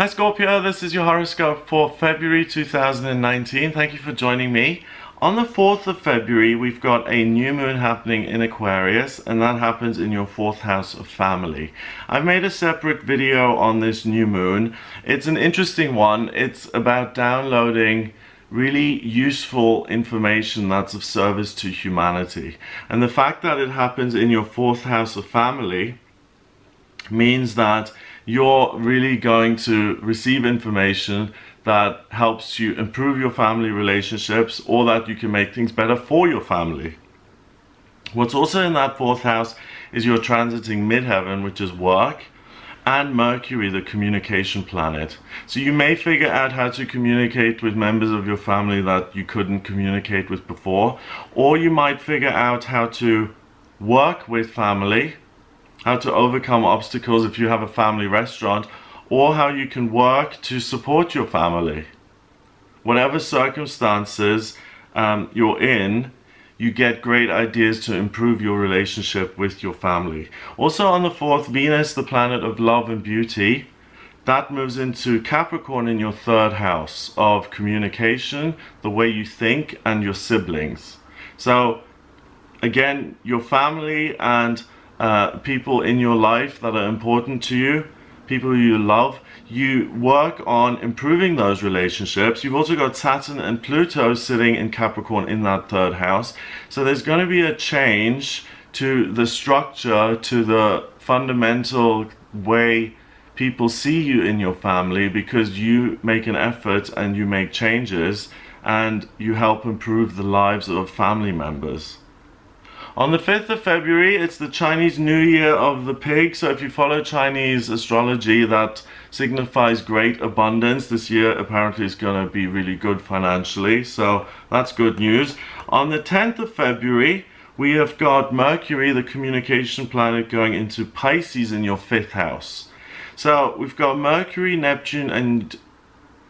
Hi Scorpio, this is your horoscope for February 2019. Thank you for joining me. On the 4th of February, we've got a new moon happening in Aquarius, and that happens in your 4th house of family. I've made a separate video on this new moon. It's an interesting one. It's about downloading really useful information that's of service to humanity. And the fact that it happens in your 4th house of family means that you're really going to receive information that helps you improve your family relationships, or that you can make things better for your family. What's also in that 4th house is you're transiting midheaven, which is work, and Mercury, the communication planet. So you may figure out how to communicate with members of your family that you couldn't communicate with before, or you might figure out how to work with family, how to overcome obstacles if you have a family restaurant, or how you can work to support your family. Whatever circumstances you're in, you get great ideas to improve your relationship with your family. Also on the 4th, Venus, the planet of love and beauty, that moves into Capricorn in your 3rd house of communication, the way you think, and your siblings. So again, your family and people in your life that are important to you, people you love, you work on improving those relationships. You've also got Saturn and Pluto sitting in Capricorn in that 3rd house. So there's going to be a change to the structure, to the fundamental way people see you in your family, because you make an effort and you make changes and you help improve the lives of family members. On the 5th of February, it's the Chinese New Year of the Pig. So if you follow Chinese astrology, that signifies great abundance. This year apparently is going to be really good financially, so that's good news. On the 10th of February, we have got Mercury, the communication planet, going into Pisces in your 5th house. So we've got Mercury, Neptune and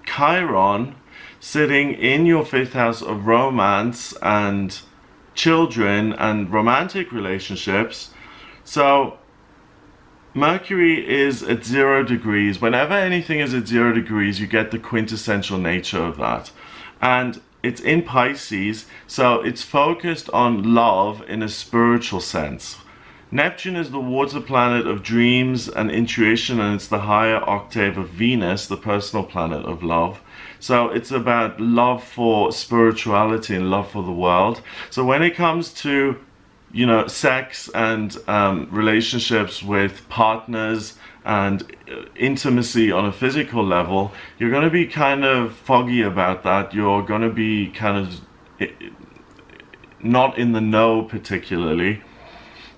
Chiron sitting in your 5th house of romance and children and romantic relationships. So Mercury is at 0 degrees. Whenever anything is at 0 degrees, you get the quintessential nature of that. And it's in Pisces, so it's focused on love in a spiritual sense. Neptune is the water planet of dreams and intuition, and it's the higher octave of Venus, the personal planet of love. So it's about love for spirituality and love for the world. So when it comes to, sex and relationships with partners and intimacy on a physical level, you're going to be kind of foggy about that. You're going to be kind of not in the know particularly.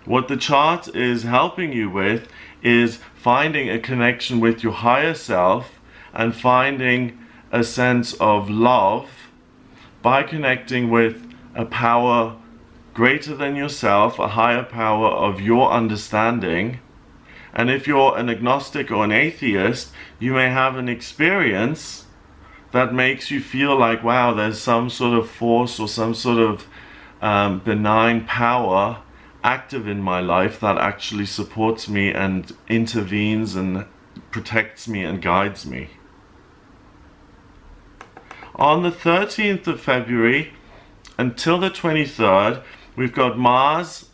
What the chart is helping you with is finding a connection with your higher self and finding a sense of love by connecting with a power greater than yourself, a higher power of your understanding. And if you're an agnostic or an atheist, you may have an experience that makes you feel like, wow, there's some sort of force or some sort of benign power active in my life that actually supports me and intervenes and protects me and guides me. On the 13th of February until the 23rd, we've got Mars,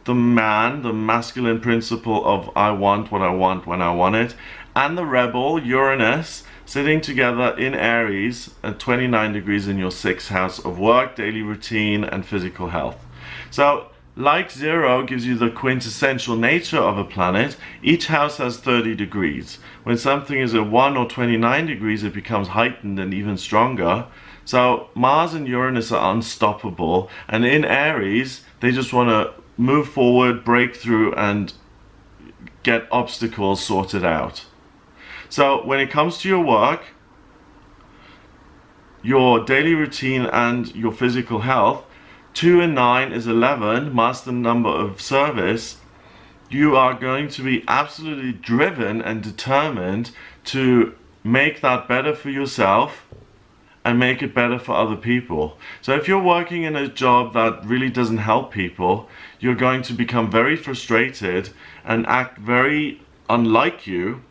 the man, the masculine principle of I want what I want when I want it, and the rebel, Uranus, sitting together in Aries at 29 degrees in your 6th house of work, daily routine, and physical health. So, like 0 gives you the quintessential nature of a planet, each house has 30 degrees. When something is at 1 or 29 degrees, it becomes heightened and even stronger. So Mars and Uranus are unstoppable, and in Aries, they just want to move forward, break through, and get obstacles sorted out. So when it comes to your work, your daily routine, and your physical health, 2 and 9 is 11, master number of service. You are going to be absolutely driven and determined to make that better for yourself and make it better for other people. So if you're working in a job that really doesn't help people, you're going to become very frustrated and act very unlike you,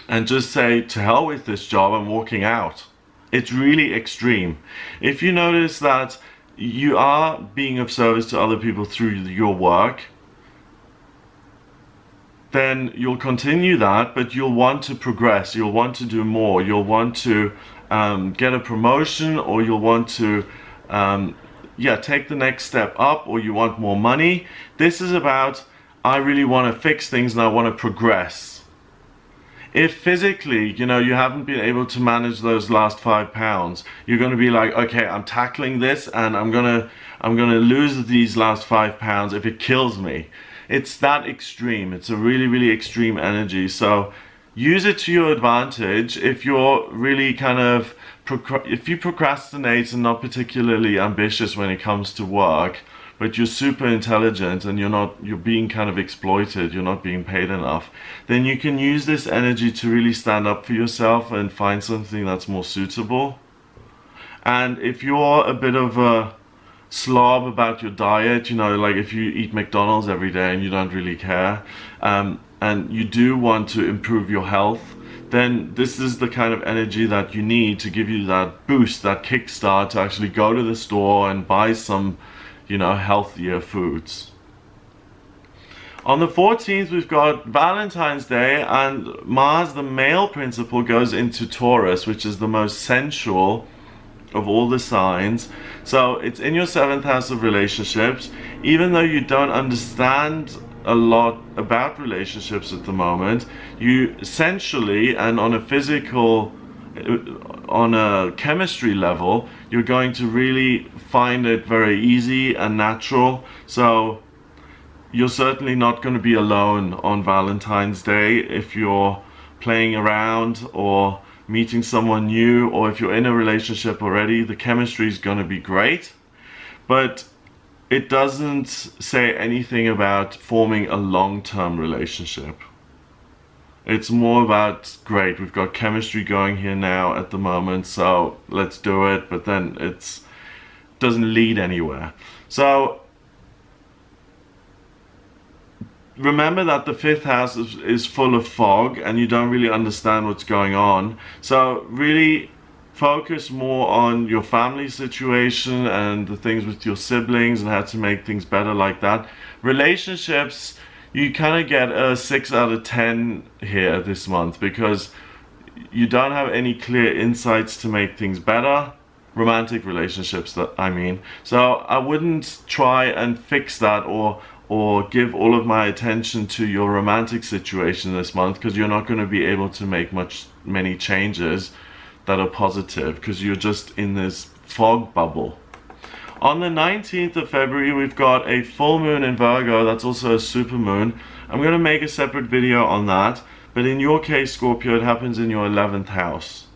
and just say, to hell with this job, I'm walking out. It's really extreme. If you notice that you are being of service to other people through your work, then you'll continue that, but you'll want to progress, you'll want to do more, you'll want to get a promotion, or you'll want to take the next step up, or you want more money. This is about, I really want to fix things and I want to progress. If physically, you know, you haven't been able to manage those last 5 pounds, you're going to be like, okay, I'm tackling this and I'm gonna lose these last 5 pounds if it kills me. It's that extreme. It's a really, really extreme energy. So use it to your advantage. If you're really kind of, if you procrastinate and not particularly ambitious when it comes to work, but you're super intelligent and you're being kind of exploited, you're not being paid enough, then you can use this energy to really stand up for yourself and find something that's more suitable. And if you're a bit of a slob about your diet, you know, like if you eat McDonald's every day and you don't really care, and you do want to improve your health, then this is the kind of energy that you need to give you that boost, that kickstart to actually go to the store and buy some, you know, healthier foods. On the 14th, we've got Valentine's Day, and Mars, the male principle, goes into Taurus, which is the most sensual of all the signs. So it's in your 7th house of relationships. Even though you don't understand a lot about relationships at the moment, you essentially, and on a physical, on a chemistry level, you're going to really find it very easy and natural. So you're certainly not going to be alone on Valentine's Day if you're playing around or meeting someone new, or if you're in a relationship already. The chemistry is going to be great, but it doesn't say anything about forming a long-term relationship. It's more about, great, we've got chemistry going here now at the moment, so let's do it, but then it doesn't lead anywhere. So remember that the 5th house is full of fog and you don't really understand what's going on. So really focus more on your family situation and the things with your siblings and how to make things better like that. Relationships, you kind of get a 6 out of 10 here this month because you don't have any clear insights to make things better. Romantic relationships, that I mean. So I wouldn't try and fix that or give all of my attention to your romantic situation this month, because you're not going to be able to make many changes that are positive because you're just in this fog bubble. On the 19th of February, we've got a full moon in Virgo. That's also a super moon. I'm going to make a separate video on that, but in your case, Scorpio, it happens in your 11th house.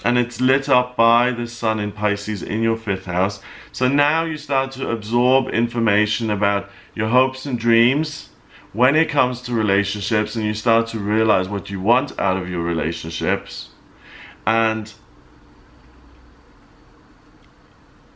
And it's lit up by the sun in Pisces in your 5th house. So now you start to absorb information about your hopes and dreams when it comes to relationships, and you start to realize what you want out of your relationships, and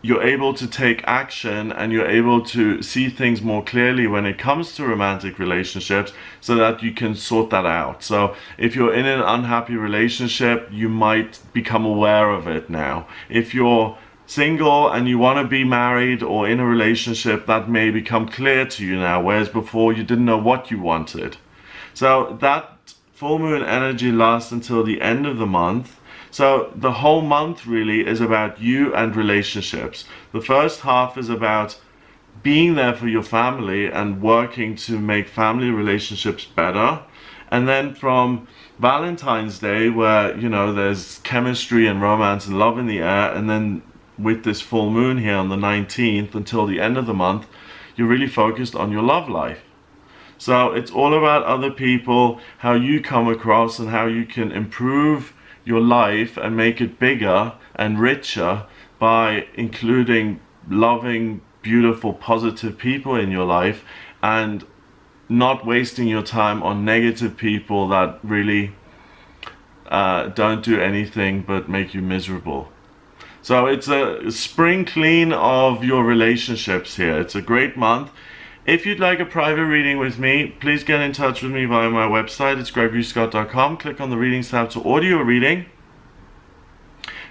you're able to take action and you're able to see things more clearly when it comes to romantic relationships, so that you can sort that out. So if you're in an unhappy relationship, you might become aware of it now. If you're single and you want to be married or in a relationship, that may become clear to you now, whereas before you didn't know what you wanted. So that full moon energy lasts until the end of the month. So the whole month really is about you and relationships. The first half is about being there for your family and working to make family relationships better. And then from Valentine's Day, where, you know, there's chemistry and romance and love in the air, and then with this full moon here on the 19th until the end of the month, you're really focused on your love life. So it's all about other people, how you come across and how you can improve your life and make it bigger and richer by including loving, beautiful, positive people in your life, and not wasting your time on negative people that really don't do anything but make you miserable. So it's a spring clean of your relationships here. It's a great month. If you'd like a private reading with me, please get in touch with me via my website. It's gregoryscott.com. Click on the Readings tab to order your reading.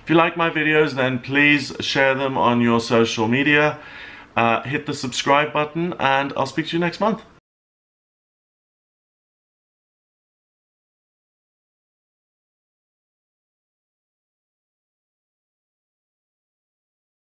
If you like my videos, then please share them on your social media. Hit the subscribe button, and I'll speak to you next month.